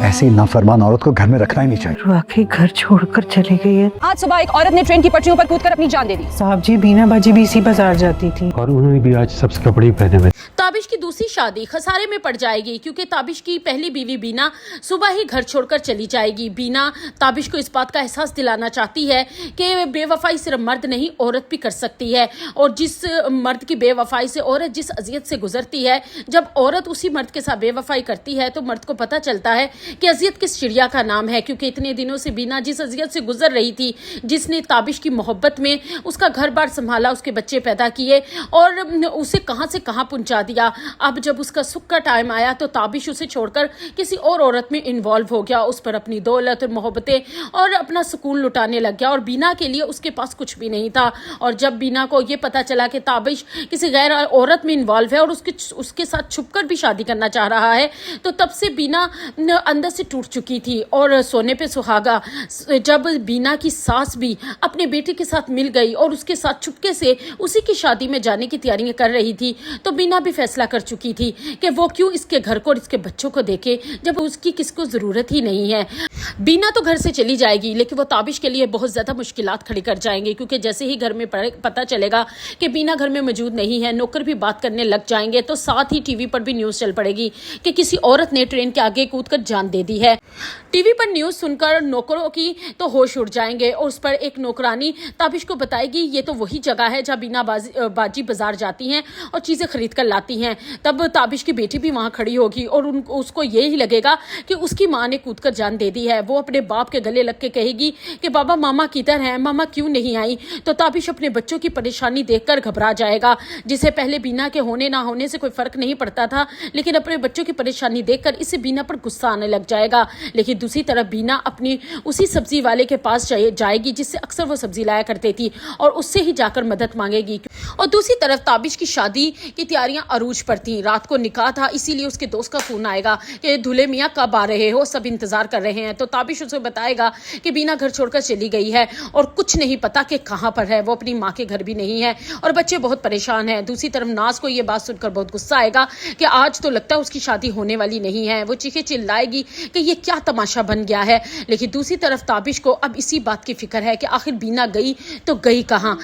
ऐसी नाफरमान औरत को घर में रखना ही नहीं चाहिए। वाकई घर छोड़कर चली गई है। आज सुबह एक औरत ने ट्रेन की पटरियों पर कूदकर अपनी जान दे दी। साहब जी, बीना बाजी भी इसी बाजार जाती थी और उन्होंने भी आज सबसे कपड़े ही पहने हुए। ताबिश की दूसरी शादी खसारे में पड़ जाएगी क्योंकि ताबिश की पहली बीवी बीना सुबह ही घर छोड़कर चली जाएगी। बीना ताबिश को इस बात का एहसास दिलाना चाहती है कि बेवफाई सिर्फ मर्द नहीं औरत भी कर सकती है, और जिस मर्द की बेवफाई से औरत जिस अजियत से गुजरती है, जब औरत उसी मर्द के साथ बेवफाई करती है तो मर्द को पता चलता है कि अजियत किस चिड़िया का नाम है। क्योंकि इतने दिनों से बीना जिस अजियत से गुजर रही थी, जिसने ताबिश की मोहब्बत में उसका घर बार संभाला, उसके बच्चे पैदा किए और उसे कहां से कहां पहुंचा दिया, अब जब उसका सुख का टाइम आया तो ताबिश उसे छोड़कर किसी और औरत में इन्वॉल्व हो गया, उस पर अपनी दौलत और मोहब्बतें और अपना सुकून लुटाने लग गया, और बीना के लिए उसके पास कुछ भी नहीं था। और जब बीना को यह पता चला कि ताबिश किसी गैर औरत में इन्वॉल्व है और उसके साथ छुपकर भी शादी करना चाह रहा है, तो तब से बीना अंदर से टूट चुकी थी और सोने पे सुहागा। जब बीना की सास भी अपने बेटे के साथ मिल गई और उसके साथ चुपके से उसी की शादी में जाने की तैयारियां कर रही थी, तो बीना भी फैसला कर चुकी थी कि वो क्यों इसके घर को और इसके बच्चों को देखे जब उसकी किसको जरूरत ही नहीं है। बीना तो घर से चली जाएगी, लेकिन वो ताबिश के लिए बहुत ज्यादा मुश्किलात खड़ी कर जाएंगे, क्योंकि जैसे ही घर में पता चलेगा कि बीना घर में मौजूद नहीं है, नौकर भी बात करने लग जाएंगे, तो साथ ही टीवी पर भी न्यूज चल पड़ेगी कि किसी औरत ने ट्रेन के आगे कूदकर जान दे दी है। टीवी पर न्यूज सुनकर नौकरों की तो होश उड़ जाएंगे और उस पर एक नौकरानी ताबिश को बताएगी ये तो वही जगह है जहां बीना बाजी बाजार जाती हैं और चीजें खरीद कर लाती हैं। तब ताबिश की बेटी भी वहां खड़ी होगी और उसको यही लगेगा कि उसकी माँ ने कूदकर जान दे दी है। वो अपने बाप के गले लग के कहेगी कि बाबा मामा किधर हैं, मामा क्यों नहीं आई। तो ताबिश अपने बच्चों की परेशानी देखकर घबरा जाएगा, जिसे पहले बीना के होने ना होने से कोई फर्क नहीं पड़ता था, लेकिन अपने बच्चों की परेशानी देखकर इसे बीना पर गुस्सा आने लग जाएगा। लेकिन दूसरी तरफ बीना अपनी उसी सब्जी वाले के पास जाएगी जिससे अक्सर वो सब्जी लाया करती थी, और उससे ही जाकर मदद मांगेगी। और दूसरी तरफ ताबिश की शादी की तैयारियां अरूज पर थी। रात को निकाह था, इसीलिए उसके दोस्त का फोन आएगा कि दूल्हे मियां कब आ रहे हो, सब इंतजार कर रहे हैं। तो ताबिश उसे बताएगा कि बीना घर छोड़कर चली गई है और कुछ नहीं पता कि कहां पर है, वो अपनी माँ के घर भी नहीं है और बच्चे बहुत परेशान हैं। दूसरी तरफ नाज को यह बात सुनकर बहुत गुस्सा आएगा कि आज तो लगता है उसकी शादी होने वाली नहीं है। वो चीखे चिल्लाएगी कि ये क्या तमाशा बन गया है। लेकिन दूसरी तरफ ताबिश को अब इसी बात की फिक्र है कि आखिर बीना गई तो गई कहां।